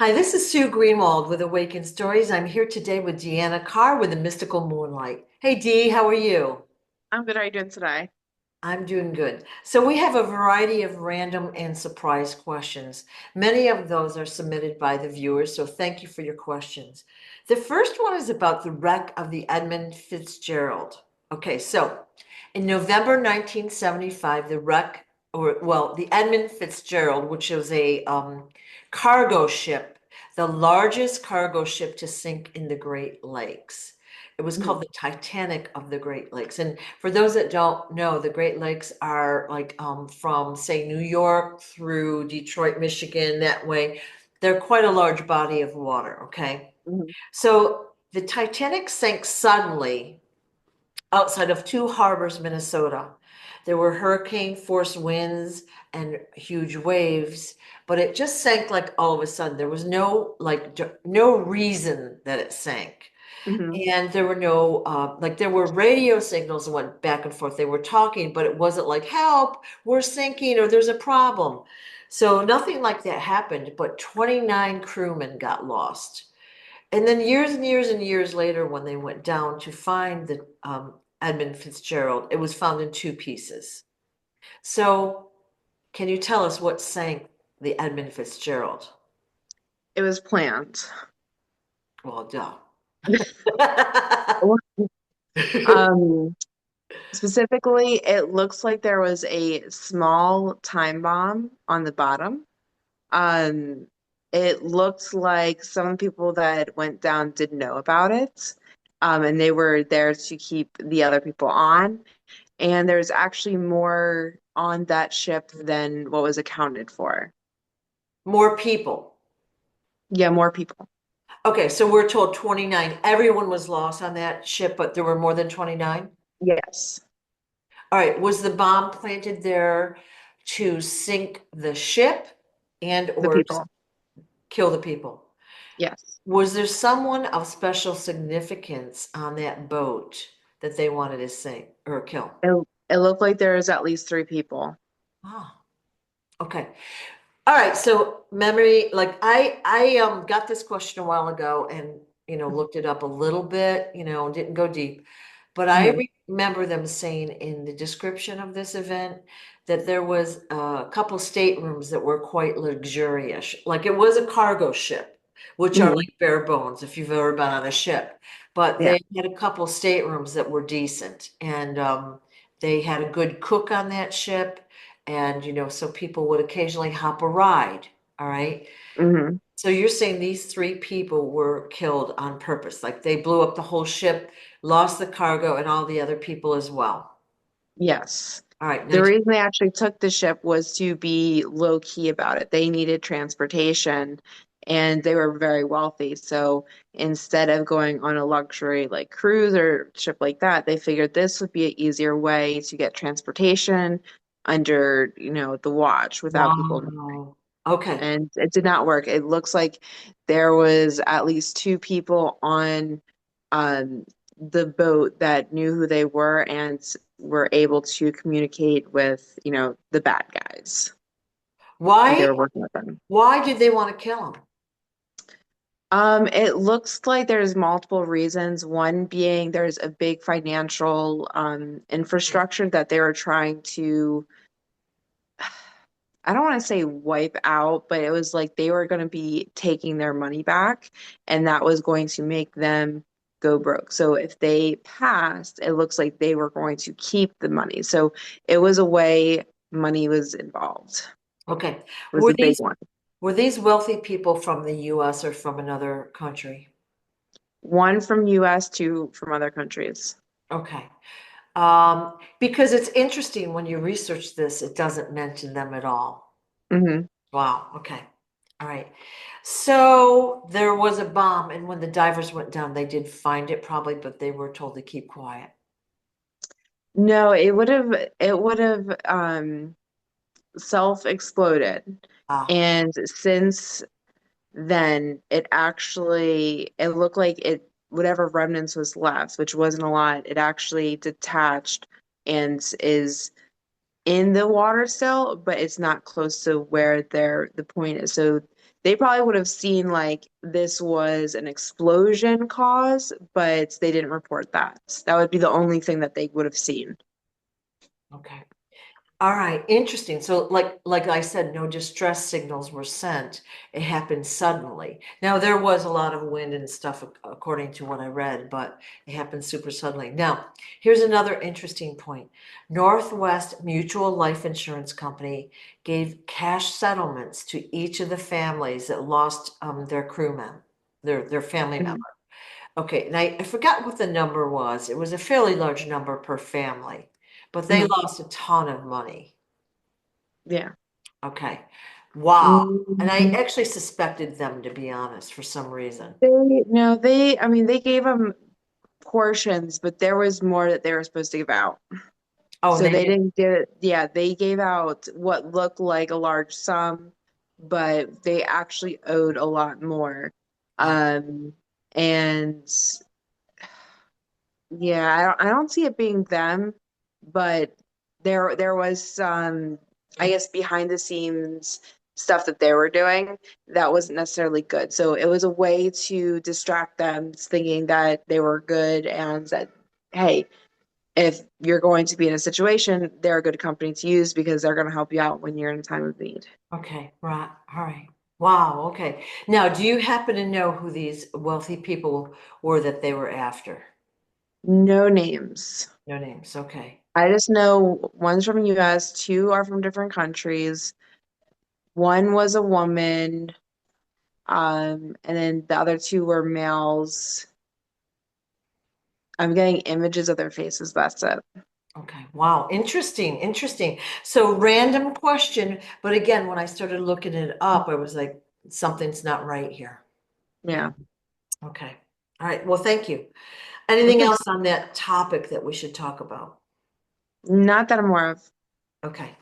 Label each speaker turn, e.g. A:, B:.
A: Hi, this is Sue Greenwald with Awakened Stories. I'm here today with Deanna Carr with the Mystical Moonlight. Hey Dee, how are you?
B: I'm good. How are you doing today?
A: I'm doing good. So we have a variety of random and surprise questions. Many of those are submitted by the viewers, so thank you for your questions. The first one is about the wreck of the Edmund Fitzgerald. Okay, so in November 1975, the wreck, the Edmund Fitzgerald, which was a cargo ship, the largest cargo ship to sink in the Great Lakes. It was
B: Mhm.
A: called the Titanic of the Great Lakes. And for those that don't know, the Great Lakes are like from, say, New York through Detroit, Michigan, that way. They're quite a large body of water, okay?
B: Mhm.
A: So the Titanic sank suddenly outside of Two Harbors, Minnesota. There were hurricane force winds and huge waves, but it just sank like all of a sudden. There was no reason that it sank.
B: Mhm.
A: And there were no, there were radio signals that went back and forth. They were talking, but it wasn't like, help, we're sinking or there's a problem. So nothing like that happened, but 29 crewmen got lost. And then years and years and years later, when they went down to find the Edmund Fitzgerald, it was found in two pieces. So can you tell us what sank the Edmund Fitzgerald?
B: It was planned.
A: Well, duh.
B: Um, Specifically, it looks like there was a small time bomb on the bottom. Um, it looked like some people that went down didn't know about it. And they were there to keep the other people on. And there's actually more on that ship than what was accounted for.
A: More people.
B: Yeah, more people.
A: Okay, so we're told 29. Everyone was lost on that ship, but there were more than 29?
B: Yes,
A: All right, was the bomb planted there to sink the ship and
B: the
A: or
B: people.
A: kill the people?
B: Yes.
A: Was there someone of special significance on that boat that they wanted to sink or kill?
B: It, it looked like there was at least three people.
A: Oh, okay. All right, so memory, like I got this question a while ago and looked it up a little bit, didn't go deep. But I
B: Mhm.
A: remember them saying in the description of this event that there was a couple staterooms that were quite luxurious. Like it was a cargo ship, which are
B: Mhm.
A: like bare bones if you've ever been on a ship. But
B: Yeah.
A: they had a couple staterooms that were decent. And they had a good cook on that ship. And, so people would occasionally hop a ride. All right.
B: Hmm.
A: So you're saying these three people were killed on purpose, like they blew up the whole ship, lost the cargo, and all the other people as well.
B: Yes.
A: All right,
B: The
A: 19.
B: reason they actually took the ship was to be low key about it. They needed transportation and they were very wealthy. So instead of going on a luxury like cruise or ship like that, they figured this would be an easier way to get transportation under, the watch without people.
A: Wow. Okay.
B: And it did not work. It looks like there was at least two people on um, the boat that knew who they were and were able to communicate with, the bad guys. And they
A: Why?
B: were working with them.
A: Why did they want to kill him?
B: It looks like there's multiple reasons. One being there's a big financial infrastructure that they were trying to I don't want to say wipe out, but it was like they were going to be taking their money back, and that was going to make them go broke. So if they passed, it looks like they were going to keep the money. So it was a way money was involved,
A: Okay.
B: was
A: Were
B: a big
A: these
B: one.
A: were these wealthy people from the US or from another country?
B: One from US, two from other countries.
A: Okay. Because it's interesting when you research this, it doesn't mention them at all.
B: Hmm.
A: Wow. Okay. All right. So there was a bomb, and when the divers went down, they did find it probably, but they were told to keep quiet.
B: No, it would have self-exploded.
A: Ah,
B: And since then it looked like it whatever remnants was left, which wasn't a lot, it actually detached and is in the water still, but it's not close to where the point is. So they probably would have seen like this was an explosion cause, but they didn't report that. That would be the only thing that they would have seen.
A: Okay. All right, interesting. So like I said, no distress signals were sent. It happened suddenly. Now there was a lot of wind and stuff according to what I read, but it happened super suddenly. Now, here's another interesting point. Northwest Mutual Life Insurance Company gave cash settlements to each of the families that lost their crewmen, their family member.
B: Mhm.
A: Okay, and I forgot what the number was. It was a fairly large number per family, but they
B: Mhm.
A: lost a ton of money.
B: Yeah.
A: Okay. Wow. And I
B: Mm,
A: actually suspected them, to be honest, for some reason.
B: they no, they I mean they gave them portions, but there was more that they were supposed to give out.
A: Oh, and
B: So
A: they
B: they
A: did.
B: didn't get, yeah, they gave out what looked like a large sum, but they actually owed a lot more.
A: Oh,
B: Um, and yeah, I don't see it being them, but there was some, I guess, behind the scenes stuff that they were doing that wasn't necessarily good. So it was a way to distract them, thinking that they were good and that, hey, if you're going to be in a situation, they're a good company to use because they're going to help you out when you're in a time of need.
A: okay. Right. All right. Wow. Okay. Now, do you happen to know who these wealthy people were that they were after?
B: No names.
A: No names. Okay.
B: I just know one's from US, two are from different countries. One was a woman, and then the other two were males. I'm getting images of their faces, that's it.
A: Okay. Wow. Interesting. Interesting. So, random question. But again, when I started looking it up, I was like, something's not right here.
B: Yeah.
A: Okay. All right. Well, thank you. Anything
B: Okay.
A: else on that topic that we should talk about?
B: Not that I'm aware of.
A: Okay.